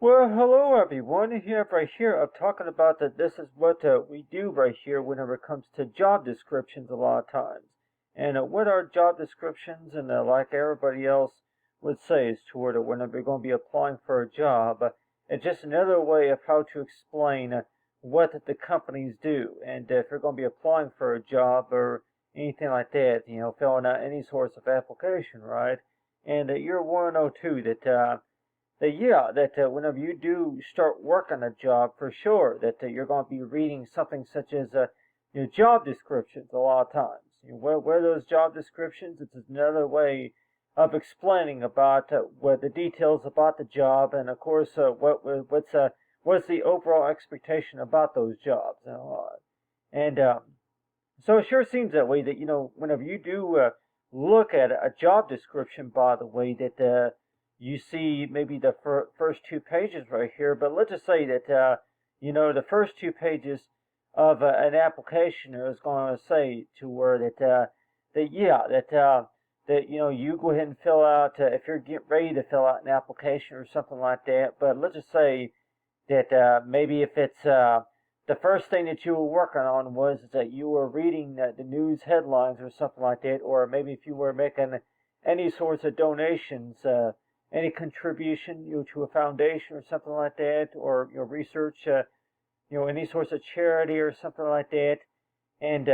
Well, hello everyone. Here, right here, I'm talking about that. This is what we do right here whenever it comes to job descriptions. A lot of times, and what are job descriptions? And like everybody else would say, is toward whenever you're going to be applying for a job, it's just another way of how to explain what the companies do. And if you're going to be applying for a job or anything like that, filling out any sorts of application, right? And you're one to know too that whenever you do start working a job, for sure that you're going to be reading something such as your job descriptions a lot of times. Where those job descriptions, it's another way of explaining about what the details about the job, and of course what's the overall expectation about those jobs. And so it sure seems that way that whenever you do look at a job description, by the way, that you see maybe the first two pages right here, but let's just say that the first two pages of an application is going to say to where that you go ahead and fill out if you're getting ready to fill out an application or something like that. But let's just say that maybe if it's the first thing that you were working on was that you were reading the news headlines or something like that, or maybe if you were making any sorts of donations, any contribution to a foundation or something like that, or research, any sorts of charity or something like that. And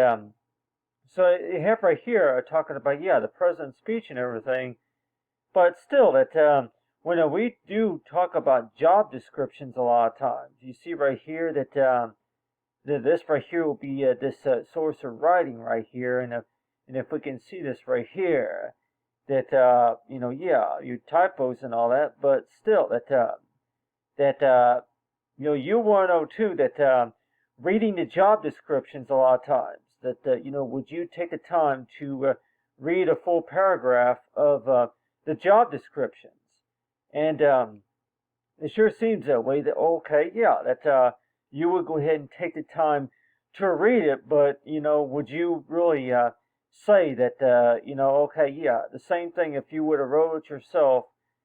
so you have right here talking about the president's speech and everything, but still that when we do talk about job descriptions a lot of times, you see right here that this right here will be this source of writing right here, and if we can see this right here, that you typos and all that, but still that you want to know too that reading the job descriptions a lot of times that would you take the time to read a full paragraph of the job descriptions? And it sure seems that way that that you would go ahead and take the time to read it, but would you really say that the same thing if you would have wrote it yourself,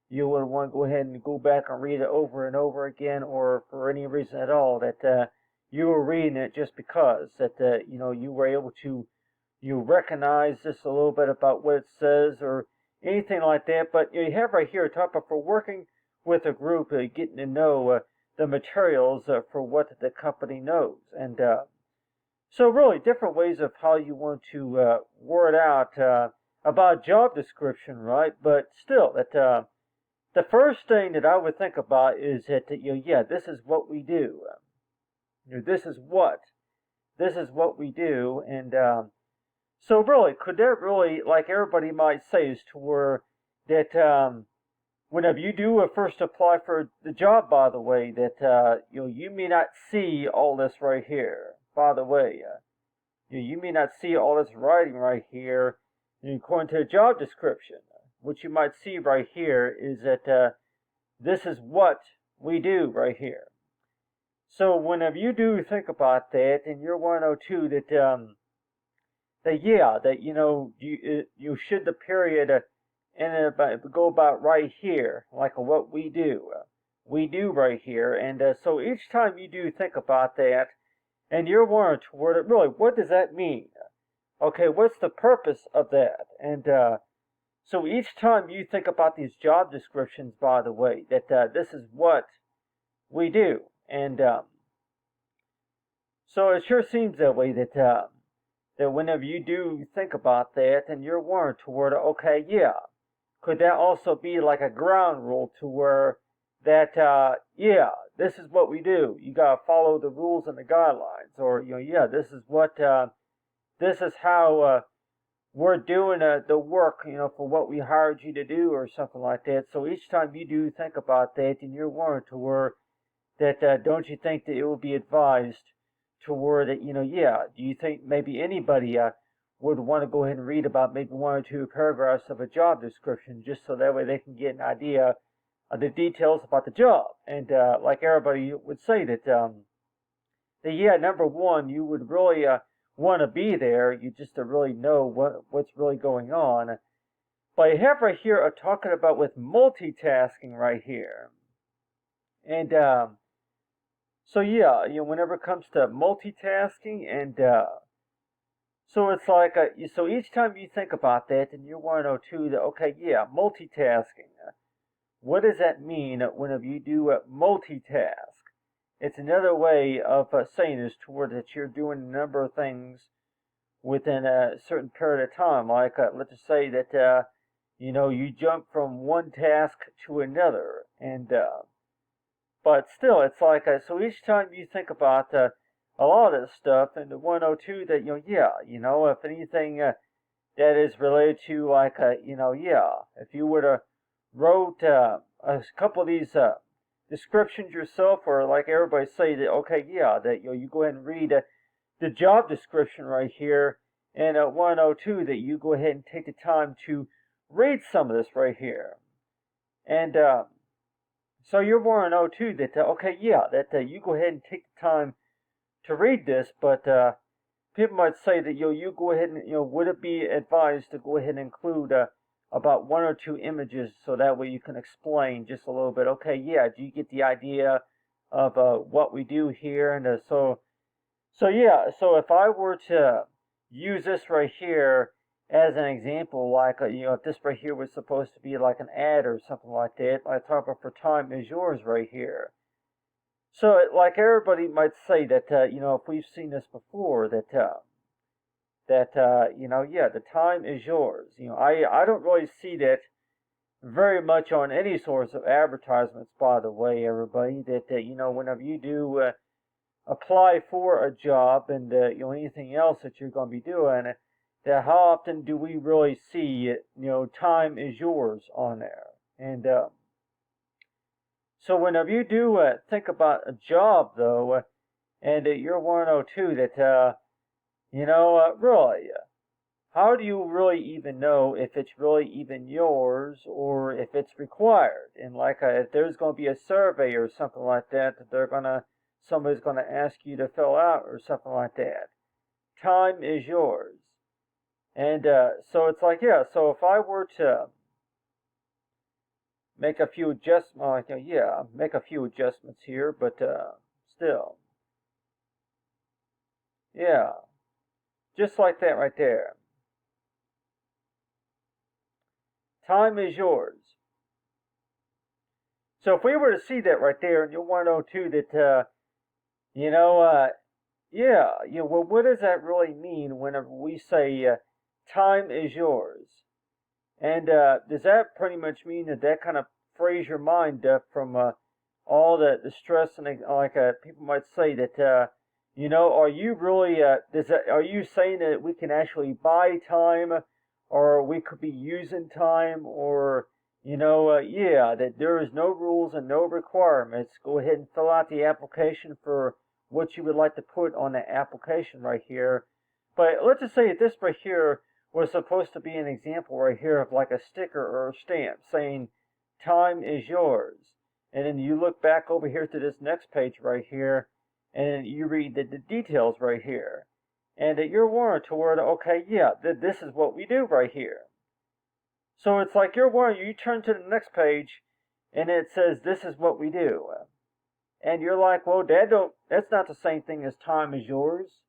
you would want to go ahead and go back and read it over and over again, or for any reason at all that you were reading it just because that you were able to recognize just a little bit about what it says or anything like that. But you have right here talk about for working with a group, getting to know the materials for what the company knows. And so really different ways of how you want to word out about job description, right? But still, that the first thing that I would think about is that this is what we do. This is what we do, and so really, could that really, like everybody might say, is to where that whenever you do first apply for the job, by the way, that you may not see all this right here. By the way, you may not see all this writing right here according to the job description. What you might see right here is that this is what we do right here. So whenever you do think about that, and you're 102 that you should the period and go about right here, like what we do. We do right here, and so each time you do think about that, and you're wondering toward it, really, what does that mean? Okay, what's the purpose of that? And so each time you think about these job descriptions, by the way, that this is what we do. And so it sure seems that way that that whenever you do think about that, and you're wondering toward, could that also be like a ground rule to where that this is what we do. You gotta follow the rules and the guidelines, or this is what this is how we're doing the work, for what we hired you to do, or something like that. So each time you do think about that, and you're wondering to where that don't you think that it would be advised to where that do you think maybe anybody would want to go ahead and read about maybe one or two paragraphs of a job description, just so that way they can get an idea of the details about the job? And like everybody would say that number one, you would really want to be there. You just to really know what's really going on. But I have right here talking about with multitasking right here. And so yeah, whenever it comes to multitasking, and so it's like so each time you think about that, and you want to know too that okay, yeah, multitasking. What does that mean whenever you do multitask? It's another way of saying this toward that you're doing a number of things within a certain period of time. Like let's just say that you jump from one task to another, and but still, it's like so each time you think about a lot of this stuff, and the 102 that yeah, if anything that is related to like yeah, if you would have wrote a couple of these descriptions yourself, or like everybody say that okay, yeah, that you go ahead and read the job description right here, and 102 that you go ahead and take the time to read some of this right here, and so you're 102 that okay, yeah, that you go ahead and take the time to read this, but people might say that you go ahead and would it be advised to go ahead and include about one or two images so that way you can explain just a little bit. Okay, yeah, do you get the idea of what we do here? And so yeah, so if I were to use this right here as an example, like if this right here was supposed to be like an ad or something like that, I talk about for time is yours right here. So like everybody might say that if we've seen this before that yeah, the time is yours. I don't really see that very much on any sorts of advertisements, by the way, everybody, that whenever you do apply for a job, and anything else that you're going to be doing, that how often do we really see time is yours on there? And so whenever you do think about a job though, and you're 102 that really, how do you really even know if it's really even yours or if it's required? And like if there's going to be a survey or something like that somebody's going to ask you to fill out or something like that. Time is yours. And so it's like, yeah, so if I were to make a few adjustments, make a few adjustments here, but still, yeah, just like that right there. Time is yours. So if we were to see that right there, and you'll want to know too that yeah, well, what does that really mean whenever we say time is yours? And does that pretty much mean that kind of frees your mind from all the stress and like people might say that are you really are you saying that we can actually buy time, or we could be using time, or yeah, that there is no rules and no requirements. Go ahead and fill out the application for what you would like to put on the application right here. But let's just say that this right here was supposed to be an example right here of like a sticker or a stamp saying time is yours. And then you look back over here to this next page right here, and you read the details right here. And you're warned toward, okay, yeah, this is what we do right here. So it's like you're warned, you turn to the next page, and it says this is what we do. And you're like, well, that's not the same thing as time is yours.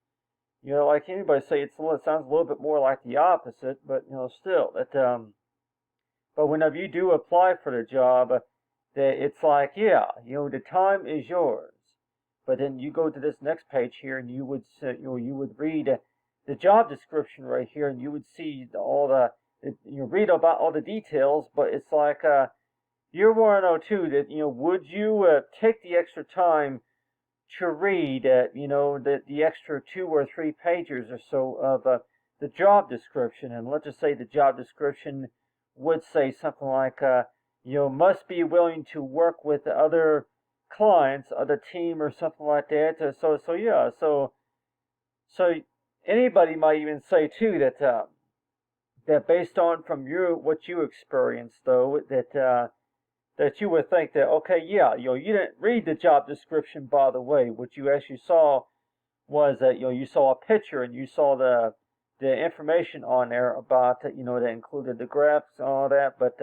Like anybody say, it sounds a little bit more like the opposite, but still, but whenever you do apply for the job, that it's like, yeah, the time is yours. But then you go to this next page here, and you would read the job description right here, and you would see you read about all the details, but it's like you're 102 that would you take the extra time to read the extra 2 or 3 pages or so of the job description? And let's just say the job description would say something like must be willing to work with other clients, other team, or something like that. So yeah, so anybody might even say too that based on from what you experienced though, that you would think that okay, yeah, you didn't read the job description, by the way. What you actually saw was that you saw a picture, and you saw the information on there about that included the graphs and all that, but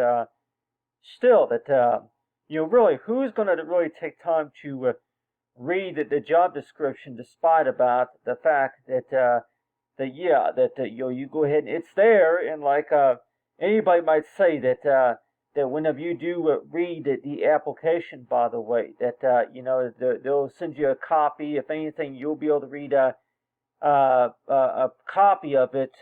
still that really, who's going to really take time to read the job description, despite about the fact that you go ahead and it's there, and like anybody might say that whenever you do read the application, by the way, that they'll send you a copy. If anything, you'll be able to read a copy of it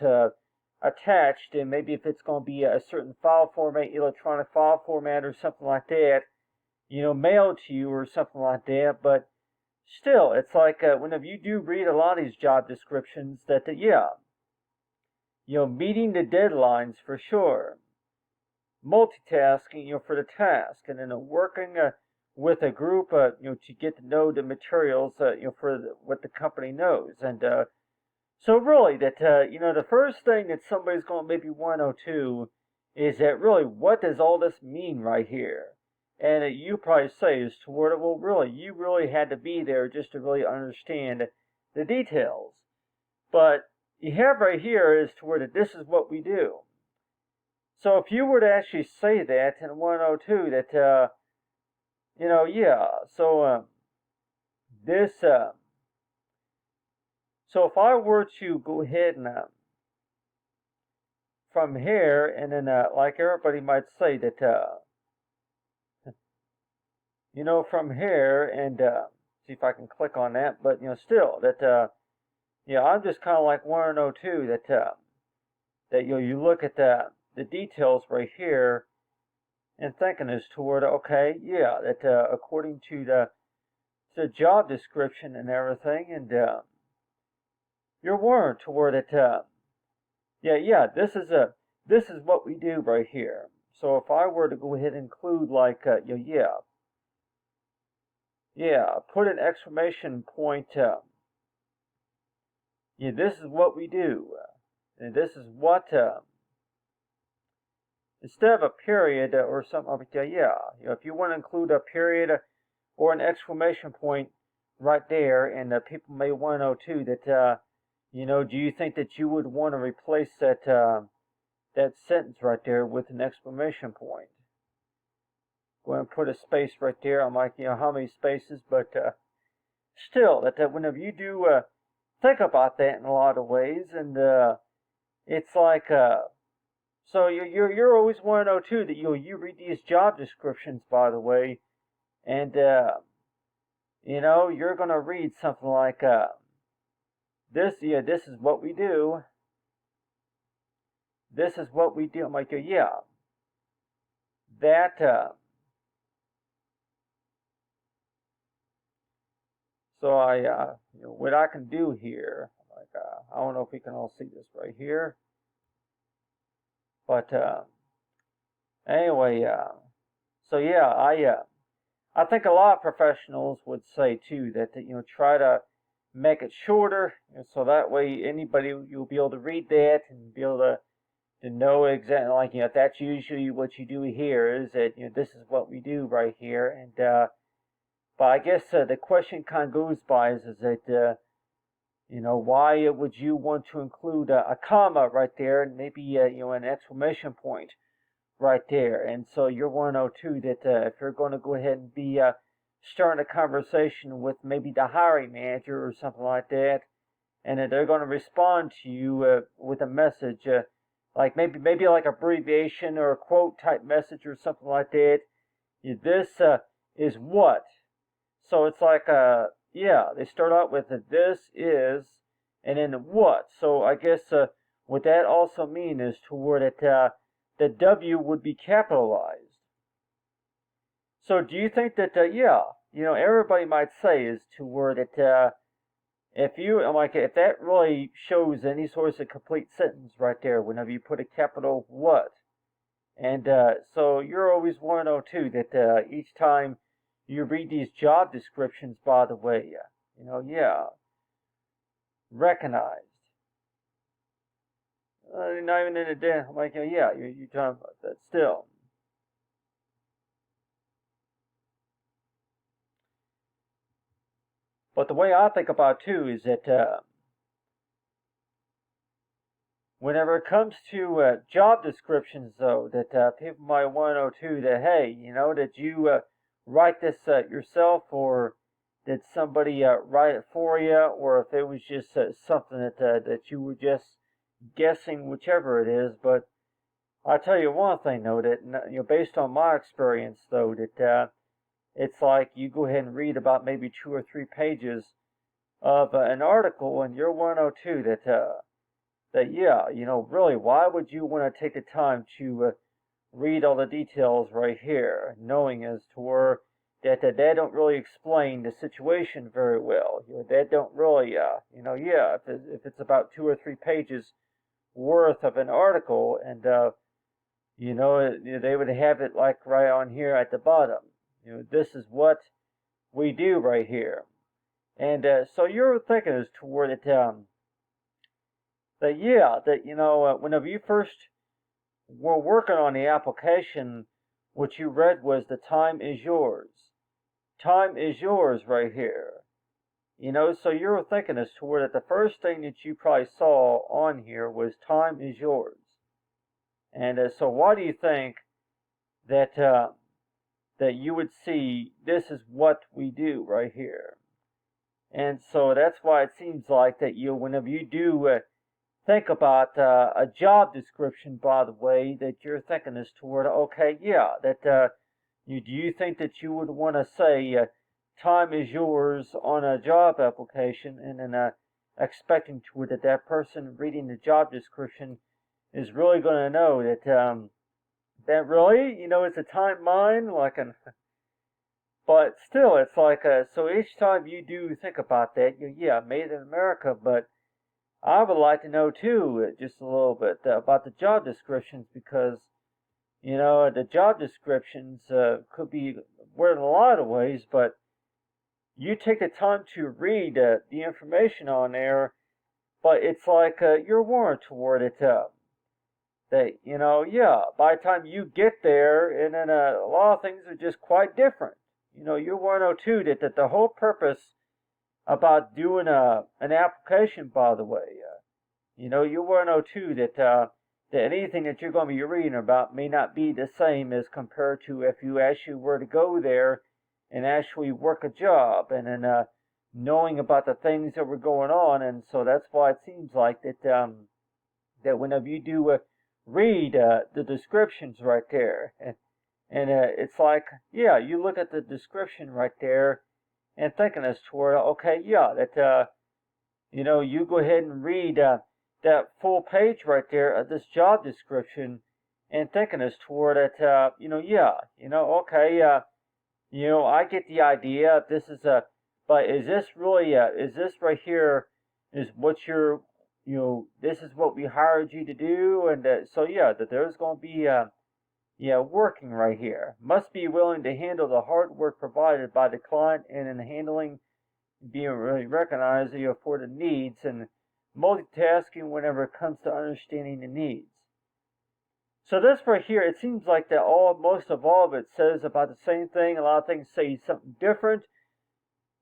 attached, and maybe if it's going to be a certain file format, electronic file format, or something like that, mailed to you or something like that. But still, it's like whenever you do read a lot of these job descriptions, that meeting the deadlines for sure, multitasking, for the task, and then working with a group, to get to know the materials, for what the company knows. And so really, that the first thing that somebody's going to maybe want to know too is that really, what does all this mean right here? And you probably say is toward it, well, really, you really had to be there just to really understand the details. But you have right here is toward that this is what we do. So if you were to actually say that in 102, that, this, so if I were to go ahead and, from here, and then, like everybody might say that, from here, and see if I can click on that, but still that I'm just kind of like 102 that you look at the details right here and thinking as toward that according to the job description and everything, and you're warned toward it. This is what we do right here. So if I were to go ahead and include like put an exclamation point. This is what we do, and this is what. Instead of a period or something, if you want to include a period or an exclamation point right there, and people may want to know too that, do you think that you would want to replace that that sentence right there with an exclamation point? Go ahead and put a space right there. I'm like, how many spaces? But still, that whenever you do think about that in a lot of ways, and it's like, so you're always want to know too that you read these job descriptions, by the way, and you're gonna read something like this. This is what we do. This is what we do. I'm like, that. So what I can do here, like I don't know if we can all see this right here, but anyway, so I think a lot of professionals would say too that try to make it shorter, so that way anybody, you'll be able to read that and be able to know exactly, like that's usually what you do here, is that this is what we do right here. And but I guess the question kind of goes by is that why would you want to include a comma right there, and maybe an exclamation point right there? And so you're 102 that if you're going to go ahead and be starting a conversation with maybe the hiring manager or something like that, and that they're going to respond to you with a message, like maybe like abbreviation or a quote type message or something like that. This is what. So it's like they start out with this is, and then what. So I guess what that also means is toward that the W would be capitalized. So do you think that everybody might say is toward that if that really shows any sort of complete sentence right there whenever you put a capital what. And so you're always 102 that each time you read these job descriptions, by the way, recognized. Not even in a day, I'm like, you're talking about that still. But the way I think about it too is that whenever it comes to job descriptions, though, that people might want to know too that, hey, that you write this yourself, or did somebody write it for you, or if it was just something that you were just guessing, whichever it is. But I'll tell you one thing though, that based on my experience though, that it's like you go ahead and read about maybe 2 or 3 pages of an article, and you're 102 that yeah, really, why would you want to take the time to read all the details right here, knowing as to where that they don't really explain the situation very well. They don't really, yeah, if it's about 2 or 3 pages worth of an article, and they would have it like right on here at the bottom. This is what we do right here, and so you're thinking as toward it, that yeah, that whenever you first were working on the application, what you read was the time is yours. Time is yours right here. So you're thinking as to where that the first thing that you probably saw on here was time is yours. And so why do you think that that you would see this is what we do right here? And so that's why it seems like that whenever you do think about a job description, by the way, that you're thinking as toward, okay, yeah, that do you think that you would want to say time is yours on a job application, and then expecting to that person reading the job description is really going to know that that really, it's a time mine, like an. But still, it's like so each time you do think about that, yeah, made in America, but I would like to know too, just a little bit about the job descriptions, because the job descriptions could be worded in a lot of ways, but you take the time to read the information on there, but it's like you're warned toward it. That yeah, by the time you get there, and then a lot of things are just quite different. You want to know too that the whole purpose about doing an application, by the way, you want to know too that anything that you're going to be reading about may not be the same as compared to if you actually were to go there and actually work a job, and then knowing about the things that were going on. And so that's why it seems like that that whenever you do read the descriptions right there, and it's like, yeah, you look at the description right there and thinking as toward, okay, yeah, that you go ahead and read that full page right there of this job description, and thinking as toward that, yeah, okay, I get the idea. This is but is this really, is this right here, is what you're, this is what we hired you to do, and so yeah, that there's going to be, yeah, working right here. Must be willing to handle the hard work provided by the client, and in handling, being really recognized for the needs, and multitasking whenever it comes to understanding the needs. So this right here, it seems like that most of all of it says about the same thing. A lot of things say something different,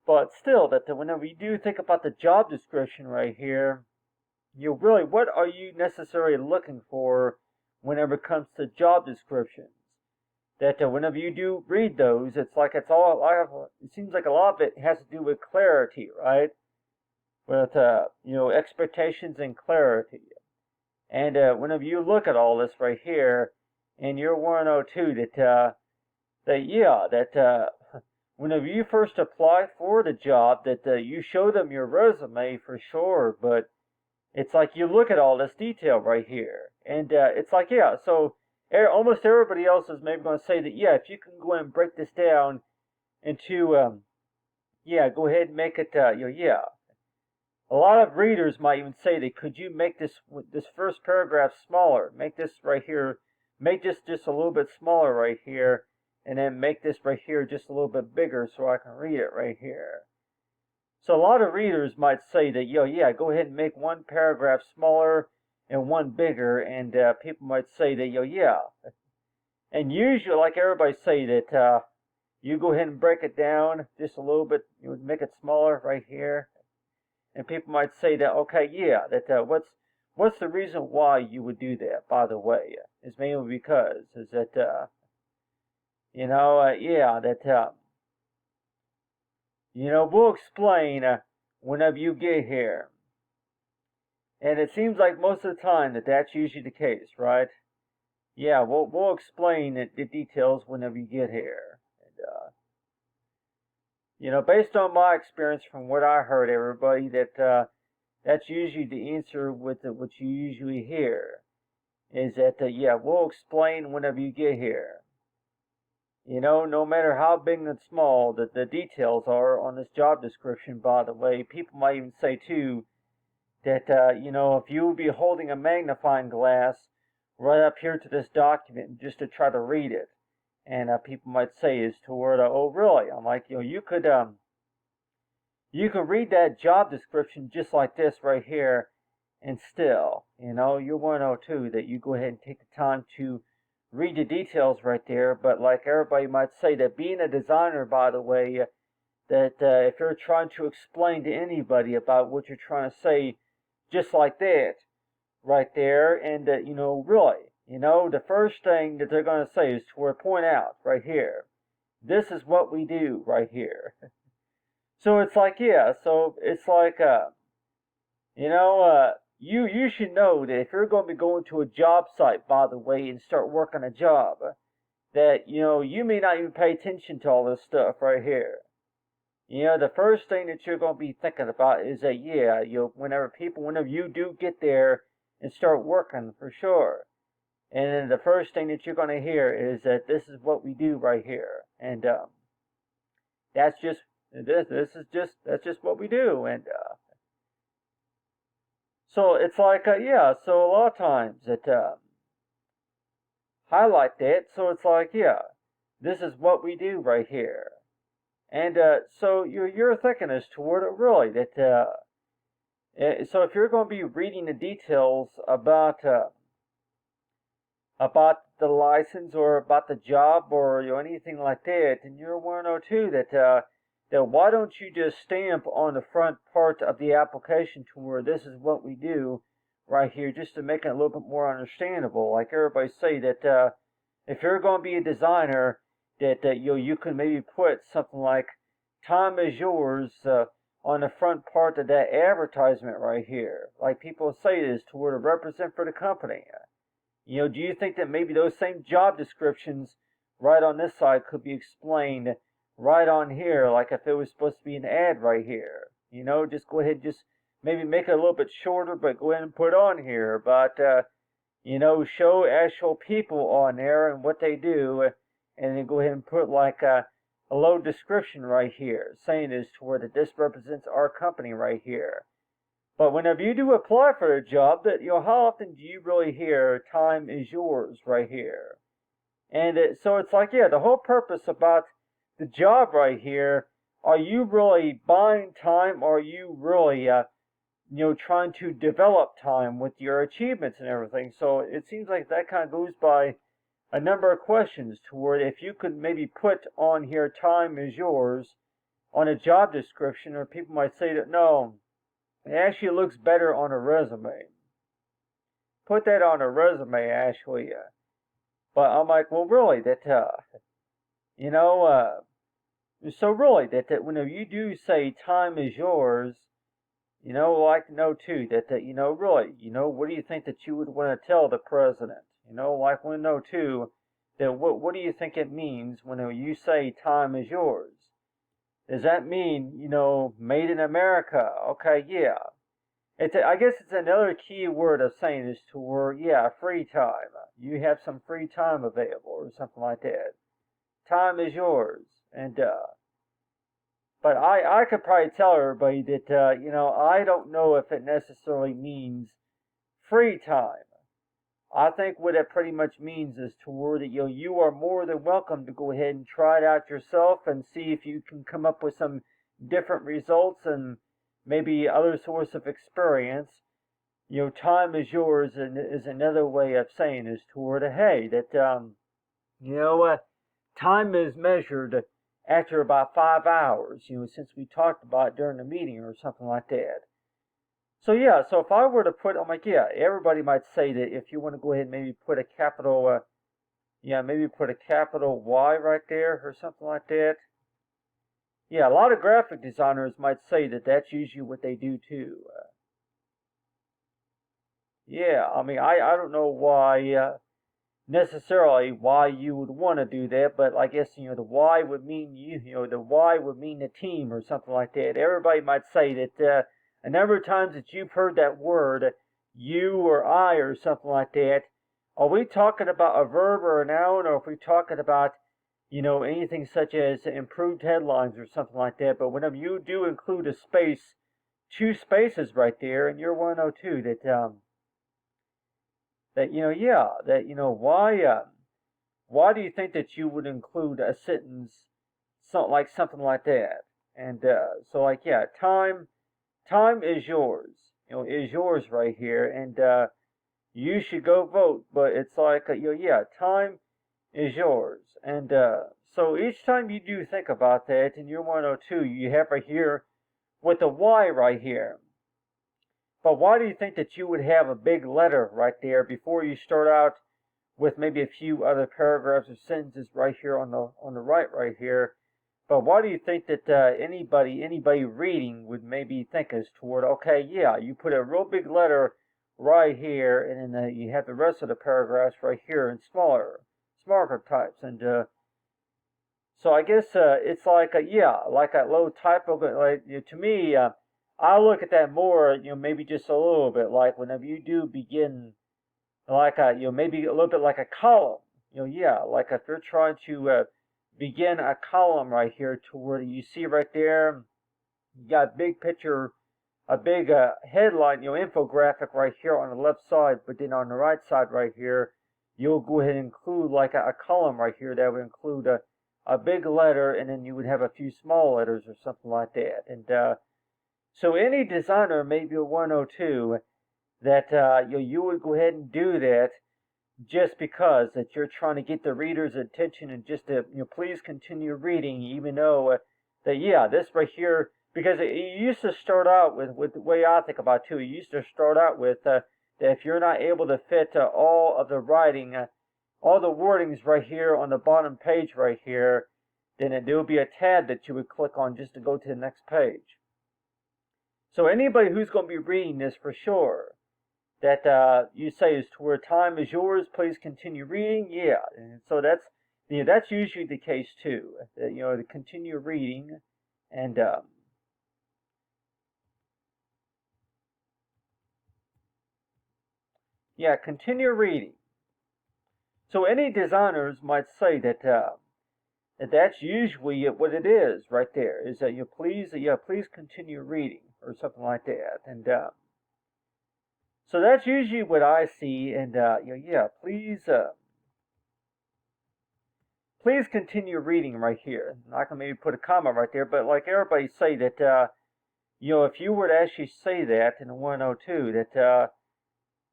but still, that whenever you do think about the job description right here, really, what are you necessarily looking for whenever it comes to job descriptions? That whenever you do read those, it's like it seems like a lot of it has to do with clarity, right? With expectations and clarity. And whenever you look at all this right here, and you're 102, that whenever you first apply for the job, that you show them your resume for sure, but it's like you look at all this detail right here, and it's like, yeah, so almost everybody else is maybe going to say that, yeah, if you can go ahead and break this down into, yeah, go ahead and make it, yeah. A lot of readers might even say that, could you make this first paragraph smaller? Make this right here, make this just a little bit smaller right here, and then make this right here just a little bit bigger so I can read it right here. So a lot of readers might say that, yeah, go ahead and make one paragraph smaller and one bigger, and people might say that, yeah. And usually, like everybody say that, you go ahead and break it down just a little bit, you would make it smaller right here. And people might say that, okay, yeah, that what's the reason why you would do that, by the way? It's mainly because, is that, yeah, that we'll explain whenever you get here. And it seems like most of the time that that's usually the case, right? Yeah, we'll explain the details whenever you get here. And, based on my experience from what I heard, everybody, that's usually the answer with what you usually hear. Is that, yeah, we'll explain whenever you get here. No matter how big and small that the details are on this job description, by the way, people might even say, too, that, if you would be holding a magnifying glass right up here to this document just to try to read it, and people might say is toward, oh, really? I'm like, you could read that job description just like this right here, and still, you'll want to know, too, that you go ahead and take the time to read the details right there. But like everybody might say, that being a designer, by the way, that if you're trying to explain to anybody about what you're trying to say, just like that, right there, and really, the first thing that they're going to say is to point out right here, this is what we do right here. So it's like, yeah, so it's like, you should know that if you're going to be going to a job site, by the way, and start working a job, that, you may not even pay attention to all this stuff right here. The first thing that you're going to be thinking about is that, yeah, whenever you do get there and start working, for sure. And then the first thing that you're going to hear is that this is what we do right here. And, that's just what we do. And, so it's like, yeah, so a lot of times it, highlight that, so it's like, yeah, this is what we do right here. And, so you're thinking as toward it really, that, so if you're going to be reading the details about the license or about the job or anything like that, and you're want to know too that why don't you just stamp on the front part of the application to where this is what we do right here, just to make it a little bit more understandable. Like everybody say that if you're going to be a designer, that you can maybe put something like "Time is yours" on the front part of that advertisement right here. Like people say this to where to represent for the company. Do you think that maybe those same job descriptions right on this side could be explained right on here, like if it was supposed to be an ad right here? Just go ahead, just maybe make it a little bit shorter, but go ahead and put on here. But, show actual people on there and what they do, and then go ahead and put like a low description right here, saying as to where that this represents our company right here. But whenever you do apply for a job, that how often do you really hear "time is yours" right here? And so it's like, yeah, the whole purpose about the job right here, are you really buying time, or are you really, trying to develop time with your achievements and everything? So it seems like that kind of goes by a number of questions toward if you could maybe put on here "time is yours" on a job description, or people might say that, no, it actually looks better on a resume. Put that on a resume, actually. But I'm like, well, really, that, so really, that whenever you do say "time is yours," I'd like to know too that really, what do you think that you would want to tell the president? Like want to know too that what do you think it means when you say "time is yours"? Does that mean made in America? Okay, yeah. I guess it's another key word of saying is to where, yeah, free time. You have some free time available or something like that. Time is yours. And but I could probably tell everybody that I don't know if it necessarily means free time. I think what it pretty much means is toward that you are more than welcome to go ahead and try it out yourself and see if you can come up with some different results and maybe other source of experience. Time is yours, and is another way of saying is toward hey, that time is measured after about 5 hours, since we talked about it during the meeting or something like that. So yeah, so if I were to put, I'm like, yeah, everybody might say that if you want to go ahead and maybe put a capital, maybe put a capital Y right there or something like that. yeah, a lot of graphic designers might say that that's usually what they do too. Yeah, I mean, I don't know why necessarily why you would want to do that, but I guess the why would mean the why would mean the team or something like that. Everybody might say that a number of times that you've heard that word, you or I or something like that. Are we talking about a verb or a noun, or if we talking about anything such as improved headlines or something like that? But whenever you do include a space, two spaces right there, and you're 102 that yeah, that why do you think that you would include a sentence something like that? And so yeah, time is yours, is yours right here, and you should go vote. But it's like yeah, time is yours, and so each time you do think about that in your 102, you have right here with the why right here. But why do you think that you would have a big letter right there before you start out with maybe a few other paragraphs or sentences right here on the right here? But why do you think that anybody reading would maybe think as toward, okay, yeah, you put a real big letter right here, and then you have the rest of the paragraphs right here in smaller types, and so I guess it's like like a low typo, but like to me, I look at that more, maybe just a little bit like whenever you do begin, like maybe a little bit like a column, yeah, like if you're trying to begin a column right here to where you see right there, you got a big picture, a big headline, infographic right here on the left side, but then on the right side right here, you'll go ahead and include like a column right here that would include a big letter, and then you would have a few small letters or something like that. And so any designer, maybe a 102, that you would go ahead and do that just because that you're trying to get the reader's attention and just to please continue reading, even though that yeah, this right here, because it used to start out with the way I think about it too. It used to start out with that if you're not able to fit all of the writing, all the wordings right here on the bottom page right here, then there will be a tab that you would click on just to go to the next page. So anybody who's going to be reading this for sure, that you say is to where time is yours, please continue reading, yeah. And so that's usually the case too. To continue reading, and yeah, continue reading. So any designers might say that that's usually what it is right there. Is that please continue reading or something like that, and so that's usually what I see. And yeah, please continue reading right here. I can maybe put a comma right there, but like everybody say that if you were to actually say that in 102, that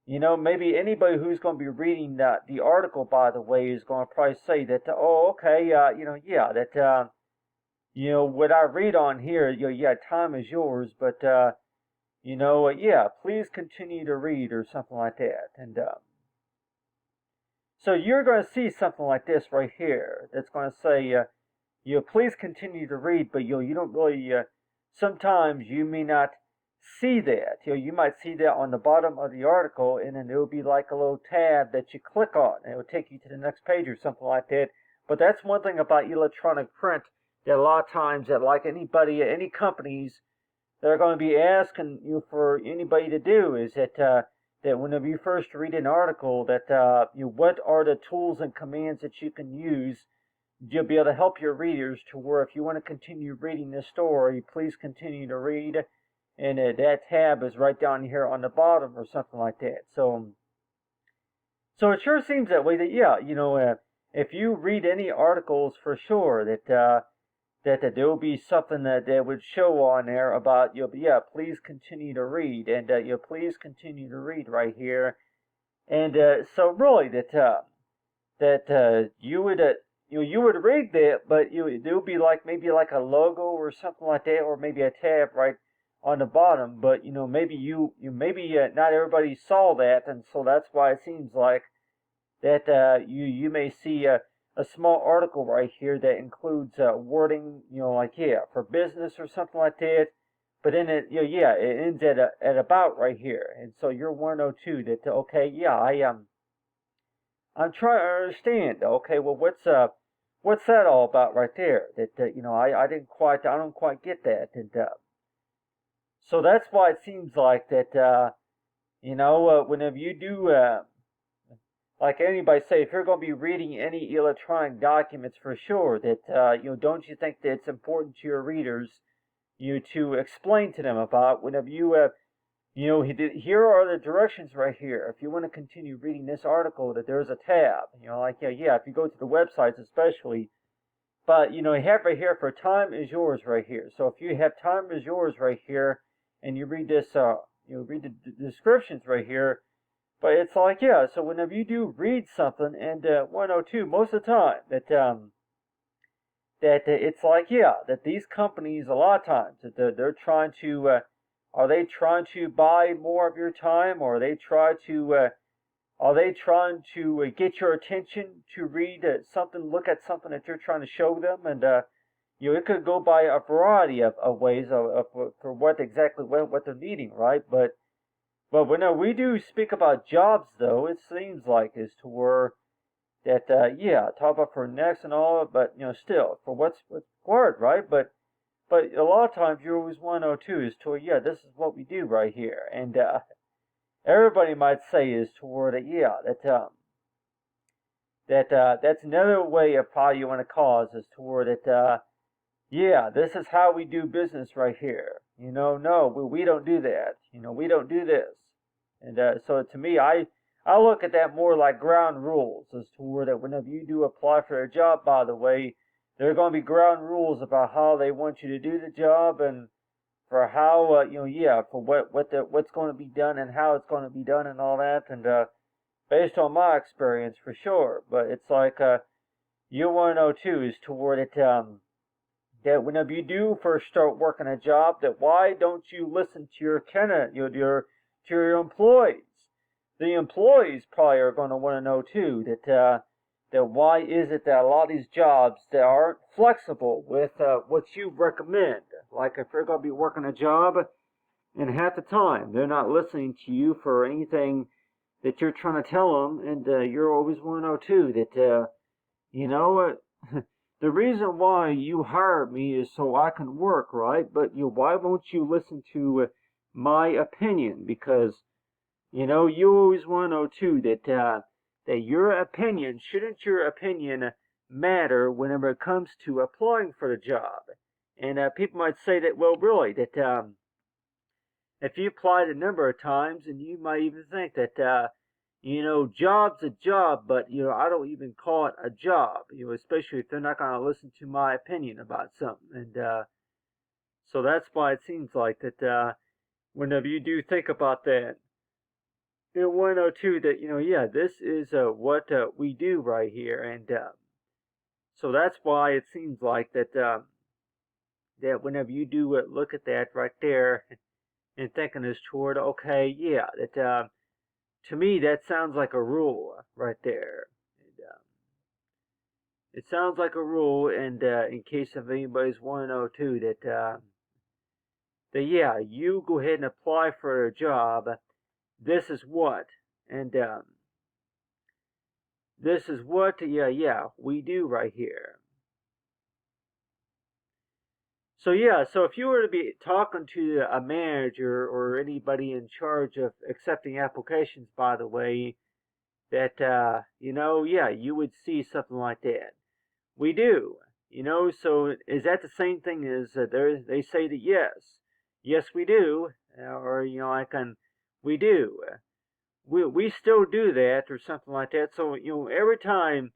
maybe anybody who's going to be reading the article, by the way, is going to probably say that, oh, okay, yeah, that, what I read on here, yeah, time is yours, but, yeah, please continue to read or something like that. And so you're going to see something like this right here that's going to say, please continue to read, but, you don't really, sometimes you may not see that. You might see that on the bottom of the article, and then there will be like a little tab that you click on, and it will take you to the next page or something like that. But that's one thing about electronic print, that a lot of times that like any companies that are going to be asking you for anybody to do is that whenever you first read an article, that what are the tools and commands that you can use, you'll be able to help your readers to where if you want to continue reading this story, please continue to read. And that tab is right down here on the bottom or something like that. So it sure seems that way that, yeah, if you read any articles for sure that there will be something that would show on there about, yeah, please continue to read, and please continue to read right here. And so really that you would you would read that, but there would be like maybe like a logo or something like that, or maybe a tab right on the bottom, but maybe maybe not everybody saw that, and so that's why it seems like that you may see a small article right here that includes wording, like for business or something like that. But then it, it ends at about right here, and so you're 102. That okay, I'm trying to understand. Okay, well, what's that all about right there? That I don't quite get that. And so that's why it seems like that. Whenever you do, like anybody say, if you're going to be reading any electronic documents for sure, that don't you think that it's important to your readers, to explain to them about whenever you here are the directions right here. If you want to continue reading this article, that there's a tab. If you go to the websites especially, but you have right here for time is yours right here. So if you have time is yours right here, and you read this, read the descriptions right here. But it's like, so whenever you do read something, and 102, most of the time, that it's like, that these companies, a lot of times, that they're trying to, are they trying to buy more of your time, or are they trying to get your attention to read something, look at something that you're trying to show them? And, it could go by a variety of ways for what exactly what they're needing, right? But when we do speak about jobs, though, it seems like is to where that talk about for next and all, but still for what's required, right? But a lot of times you always 102 is to this is what we do right here, and everybody might say is toward that's another way of how you want to cause is toward it. This is how we do business right here. No, we don't do that. We don't do this. And so to me, I look at that more like ground rules as to where that whenever you do apply for a job, by the way, there are going to be ground rules about how they want you to do the job, and for how, for what's going to be done and how it's going to be done and all that. And based on my experience, for sure. But it's like you want to know too is toward it. That whenever you do first start working a job, that why don't you listen to your tenant, to your employees? The employees probably are going to want to know too that why is it that a lot of these jobs that aren't flexible with what you recommend? Like if you're going to be working a job, and half the time they're not listening to you for anything that you're trying to tell them, and you're always want to know too that the reason why you hired me is so I can work, right? But why won't you listen to my opinion? Because you always want to know too that your opinion, shouldn't your opinion matter whenever it comes to applying for the job? And people might say that, well, really, that if you applied a number of times, and you might even think that job's a job, but I don't even call it a job, especially if they're not going to listen to my opinion about something. And so that's why it seems like that whenever you do think about that, 102 that this is what we do right here. And so that's why it seems like that that whenever you do look at that right there and thinking is toward that to me that sounds like a rule right there. And, it sounds like a rule, and in case of anybody's 102 that you go ahead and apply for a job. This is what, and this is what, we do right here. So so if you were to be talking to a manager or anybody in charge of accepting applications, by the way, that you would see something like that. We do, so is that the same thing as they say that yes we do, or we do. We still do that or something like that. So, every time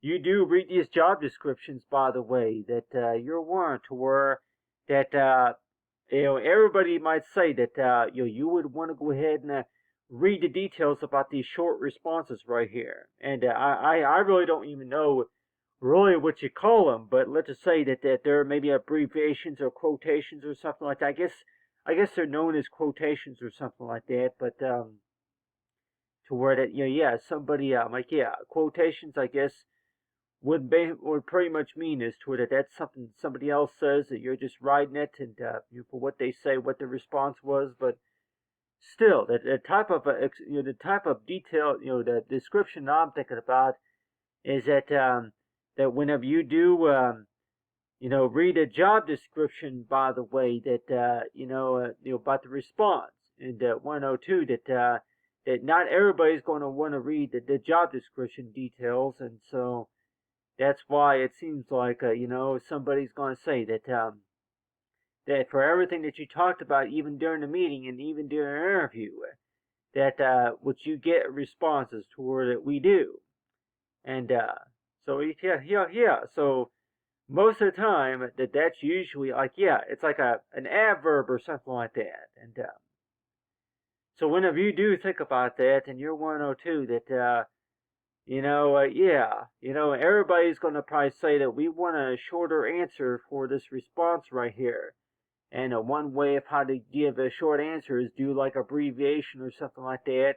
you do read these job descriptions, by the way, that you're warned to where that, everybody might say that, you would want to go ahead and read the details about these short responses right here. And I really don't even know really what you call them, but let's just say that there may be abbreviations or quotations or something like that. I guess they're known as quotations or something like that, but to where that somebody quotations, I guess, would pretty much mean is to it that that's something somebody else says, that you're just riding it, and for what they say, what the response was. But still, that the type of the type of detail, the description that I'm thinking about is that that whenever you do read a job description, by the way, that about the response, and 102, that not everybody's going to want to read the job description details, and so that's why it seems like somebody's going to say that for everything that you talked about, even during the meeting and even during an interview, that what you get responses toward it, we do, and so yeah. So most of the time, that's usually like, it's like an adverb or something like that, and so whenever you do think about that, and you're 102, that everybody's going to probably say that we want a shorter answer for this response right here. And one way of how to give a short answer is do like abbreviation or something like that.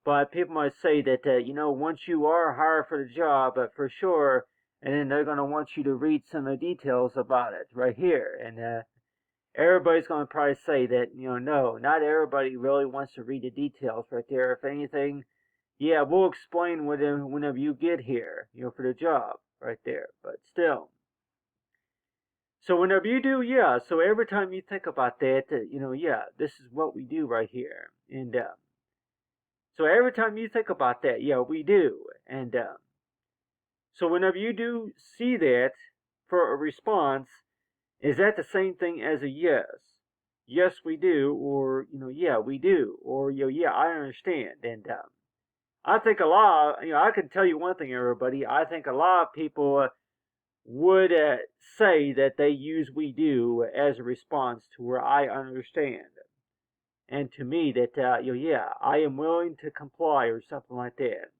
But people might say that, once you are hired for the job, for sure, and then they're going to want you to read some of the details about it right here. And everybody's going to probably say that, no, not everybody really wants to read the details right there. If anything, yeah, we'll explain whenever you get here, for the job right there. But still. So whenever you do, so every time you think about that, this is what we do right here. And so every time you think about that, we do. And so whenever you do see that for a response, is that the same thing as a yes? Yes, we do, or, yeah, we do, or, yeah, I understand. And I think a lot, I can tell you one thing, everybody. I think a lot of people would say that they use we do as a response to where I understand. And to me, that, I am willing to comply or something like that.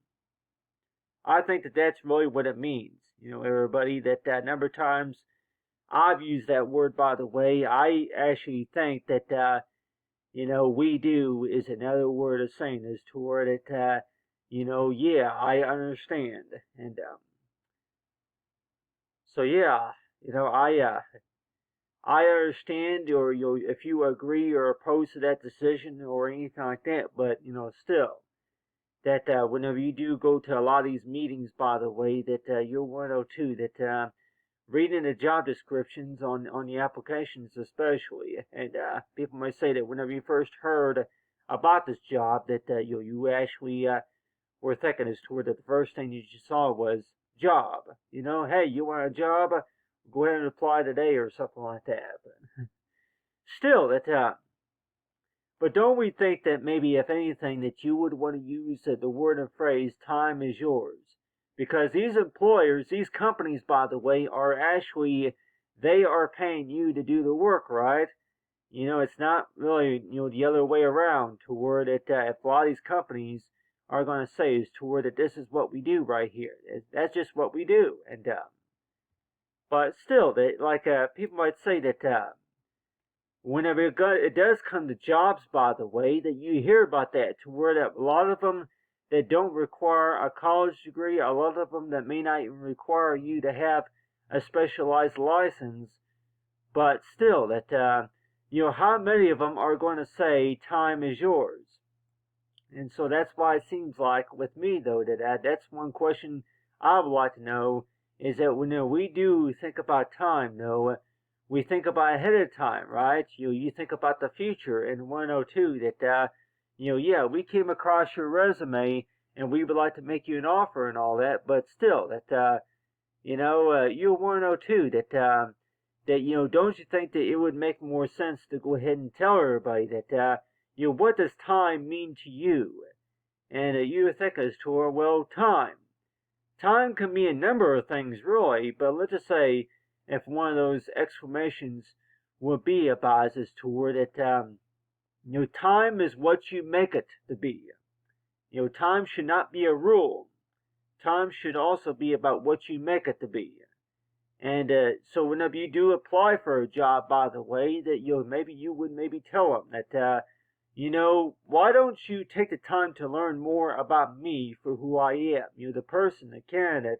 I think that that's really what it means, everybody, that number of times I've used that word, by the way. I actually think that, we do is another word of saying this toward it, yeah, I understand. And, so yeah, I understand, or if you agree or oppose to that decision or anything like that, but still, that whenever you do go to a lot of these meetings, by the way, that you're 102, that reading the job descriptions on the applications especially, and people may say that whenever you first heard about this job, that you actually were thinking as toward that the first thing you saw was job. Hey, you want a job? Go ahead and apply today or something like that. But still, but don't we think that maybe, if anything, that you would want to use the word and phrase, time is yours? Because these employers, these companies, by the way, are actually, they are paying you to do the work, right? It's not really, the other way around, to where that if a lot of these companies are going to say is to where that this is what we do right here. That's just what we do. And but still, people might say that whenever it does come to jobs, by the way, that you hear about that, to where that a lot of them that don't require a college degree, a lot of them that may not even require you to have a specialized license, but still, that how many of them are going to say time is yours? And so that's why it seems like with me, though, that's one question I would like to know, is that when we do think about time, though, we think about ahead of time, right? You think about the future in 102, that we came across your resume and we would like to make you an offer and all that, but still, that you're 102, that don't you think that it would make more sense to go ahead and tell everybody that what does time mean to you? And you think as to, well, time. Time can mean a number of things, really, but let's just say if one of those exclamations would be about as to where that, time is what you make it to be. Time should not be a rule. Time should also be about what you make it to be. And so whenever you do apply for a job, by the way, that maybe you would tell them that, why don't you take the time to learn more about me for who I am? The person, the candidate,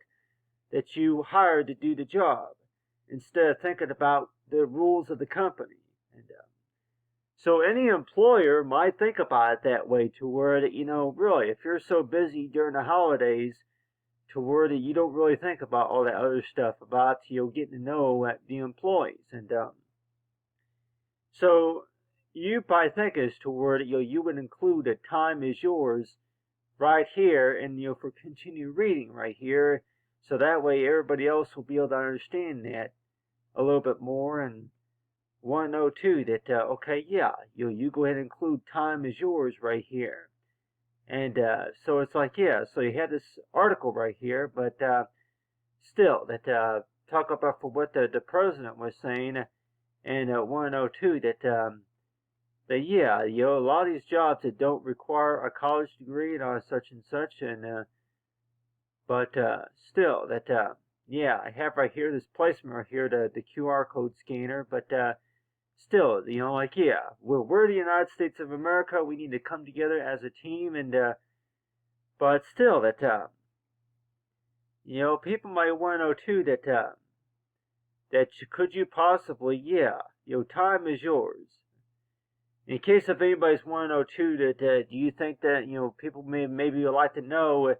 that you hired to do the job, instead of thinking about the rules of the company. And so any employer might think about it that way, to where that, really, if you're so busy during the holidays, to where that you don't really think about all that other stuff about, getting to know the employees. And so you probably think as to where that, you would include a time is yours right here, and for continue reading right here, so that way everybody else will be able to understand that a little bit more, and want to know too that okay, yeah, you go ahead and include time is yours right here. And so it's like, yeah, so you had this article right here, but still that talk about for what the president was saying, and want to know too that yeah, a lot of these jobs that don't require a college degree and all such and such, and but still that yeah, I have right here this placement right here, the QR code scanner, but still, like, yeah, we're the United States of America. We need to come together as a team, and but still that people might want to know too that could you possibly, yeah, time is yours. In case if anybody's want to know too that do you think that people maybe would like to know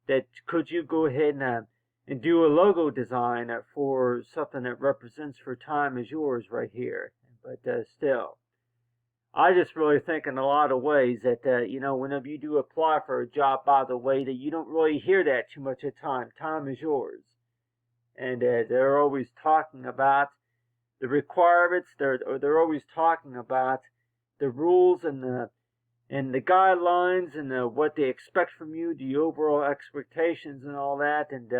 that could you go ahead and do a logo design for something that represents for time is yours right here. But still, I just really think in a lot of ways that whenever you do apply for a job, by the way, that you don't really hear that too much of the time. Time is yours. And they're always talking about the requirements. They're always talking about the rules and the guidelines, and what they expect from you, the overall expectations and all that. And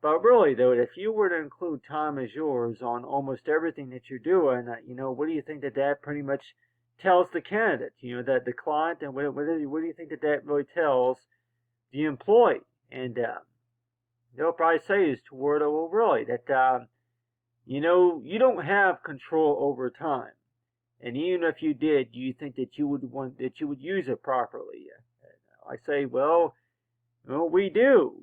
but really though, if you were to include time as yours on almost everything that you're doing, what do you think that pretty much tells the candidate, that the client, and what do you think that really tells the employee? And they'll probably say is toward, well, really, that you don't have control over time. And even if you did, do you think that you would use it properly? I say, well, we do.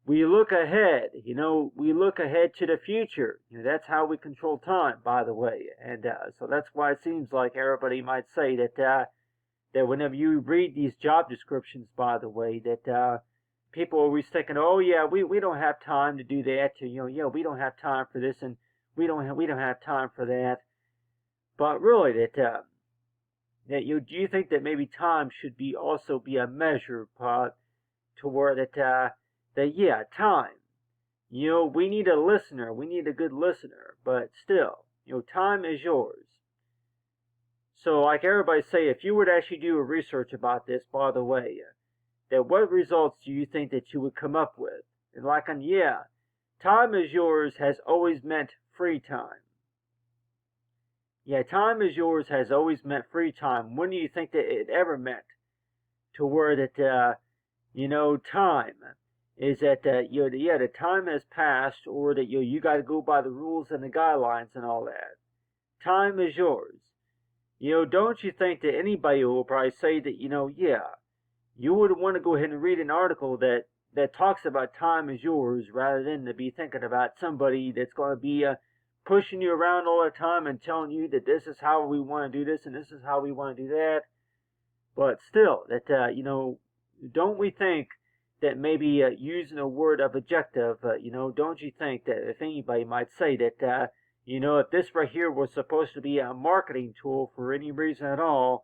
We look ahead. We look ahead to the future. That's how we control time, by the way. And so that's why it seems like everybody might say that that whenever you read these job descriptions, by the way, that people are always thinking, oh yeah, we don't have time to do that. Yeah, we don't have time for this, and we don't have time for that. But really, that do you think that maybe time should also be a measure to where that yeah, time. We need a listener. We need a good listener. But still, time is yours. So, like everybody say, if you were to actually do a research about this, by the way, that what results do you think that you would come up with? And like, yeah, time is yours has always meant free time. Yeah, time is yours has always meant free time. When do you think that it ever meant to where that, time is that, the time has passed, or that, you got to go by the rules and the guidelines and all that. Time is yours. Don't you think that anybody will probably say that, yeah, you would want to go ahead and read an article that talks about time is yours, rather than to be thinking about somebody that's going to be pushing you around all the time and telling you that this is how we want to do this and this is how we want to do that. But still, that, don't we think that maybe using a word of adjective, don't you think that if anybody might say that, if this right here was supposed to be a marketing tool for any reason at all,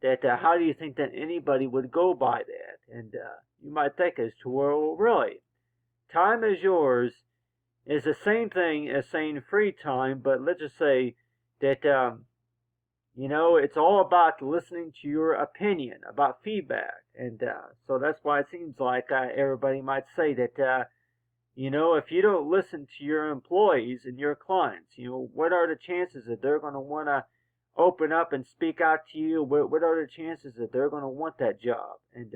that how do you think that anybody would go by that? And you might think as to, well, really, time is yours is the same thing as saying free time, but let's just say that, it's all about listening to your opinion, about feedback. And so that's why it seems like everybody might say that, if you don't listen to your employees and your clients, what are the chances that they're going to want to open up and speak out to you? What are the chances that they're going to want that job? And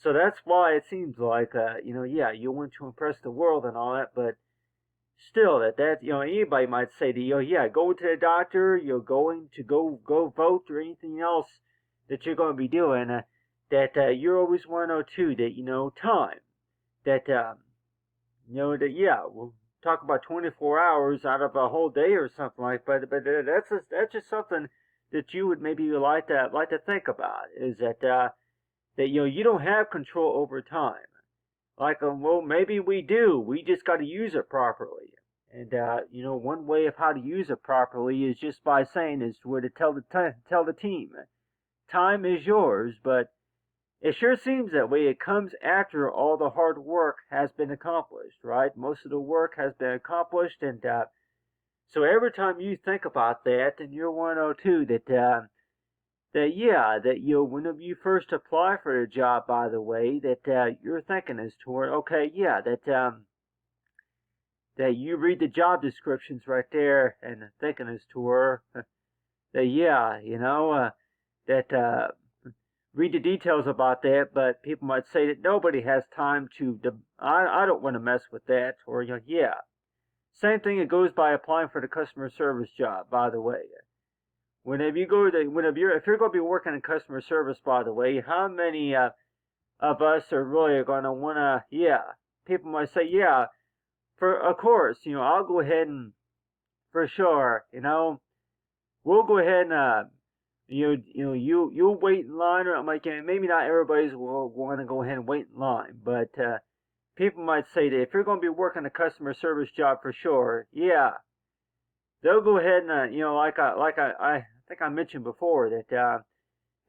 so that's why it seems like, yeah, you want to impress the world and all that, but still, that anybody might say to you, yeah, go to the doctor, you're going to go vote, or anything else that you're going to be doing, that you always want to know too that, time, that that yeah, we'll talk about 24 hours out of a whole day or something like. But that's just something that you would maybe like to think about, is that you don't have control over time. Like, well, maybe we do. We just got to use it properly. And one way of how to use it properly is just by saying is where to tell the team, time is yours. But it sure seems that way. It comes after all the hard work has been accomplished, right? Most of the work has been accomplished, and so every time you think about that, and you're 102, whenever you first apply for a job, by the way, that you're thinking is toward, okay, yeah, that you read the job descriptions right there, and thinking is toward that, yeah, that read the details about that, but people might say that nobody has time to, I don't want to mess with that, or, yeah. Same thing, it goes by applying for the customer service job, by the way. If you're going to be working in customer service, by the way, how many of us are really going to want to, yeah, people might say, yeah, of course, I'll go ahead and, for sure, we'll go ahead and, you'll wait in line, or maybe not everybody's will want to go ahead and wait in line, but, people might say that if you're going to be working a customer service job, for sure, yeah, they'll go ahead and, I think I mentioned before that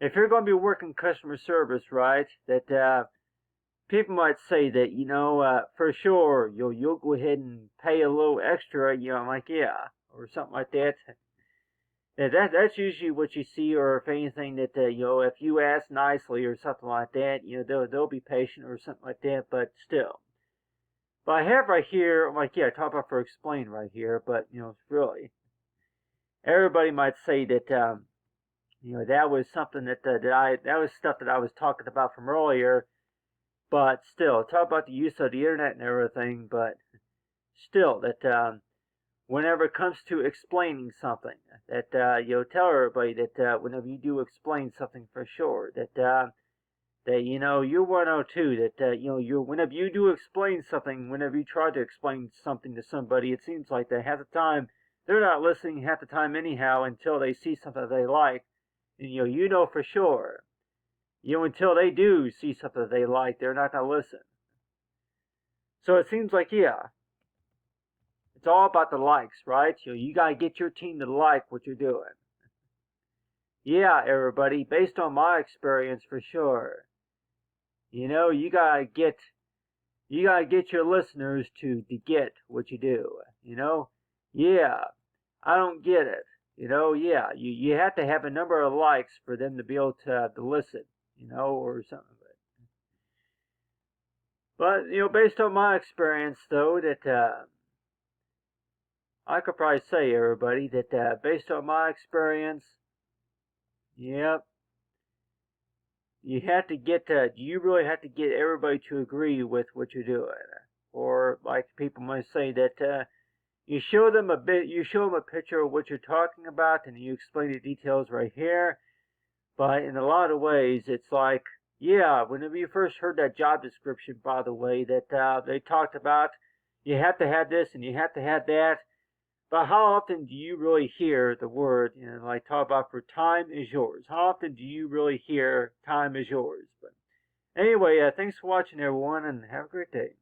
if you're going to be working customer service, right, that people might say that, for sure, you'll go ahead and pay a little extra, yeah, or something like that. That's usually what you see, or if anything that, if you ask nicely or something like that, they'll be patient or something like that, but still. But I have right here, talk about for explain right here, but, really, everybody might say that, that was something that was stuff that I was talking about from earlier, but still, talk about the use of the internet and everything, but still, that, whenever it comes to explaining something, that, tell everybody that, whenever you do explain something, for sure, that, you're 102, that, whenever you do explain something, whenever you try to explain something to somebody, it seems like that half the time, they're not listening half the time anyhow, until they see something they like, and, for sure, until they do see something they like, they're not going to listen. So it seems like, yeah, it's all about the likes, right? You got to get your team to like what you're doing. Yeah, everybody, based on my experience, for sure. You gotta get your listeners to get what you do. Yeah, I don't get it. Yeah, you have to have a number of likes for them to be able to listen, or something. But based on my experience, though, that I could probably say, everybody, that based on my experience, yep. You really have to get everybody to agree with what you're doing. Or, like people might say, that you show them a picture of what you're talking about, and you explain the details right here. But in a lot of ways, it's like, yeah, whenever you first heard that job description, by the way, that they talked about, you have to have this and you have to have that. But how often do you really hear the word, like talk about for time is yours? How often do you really hear time is yours? But anyway, thanks for watching, everyone, and have a great day.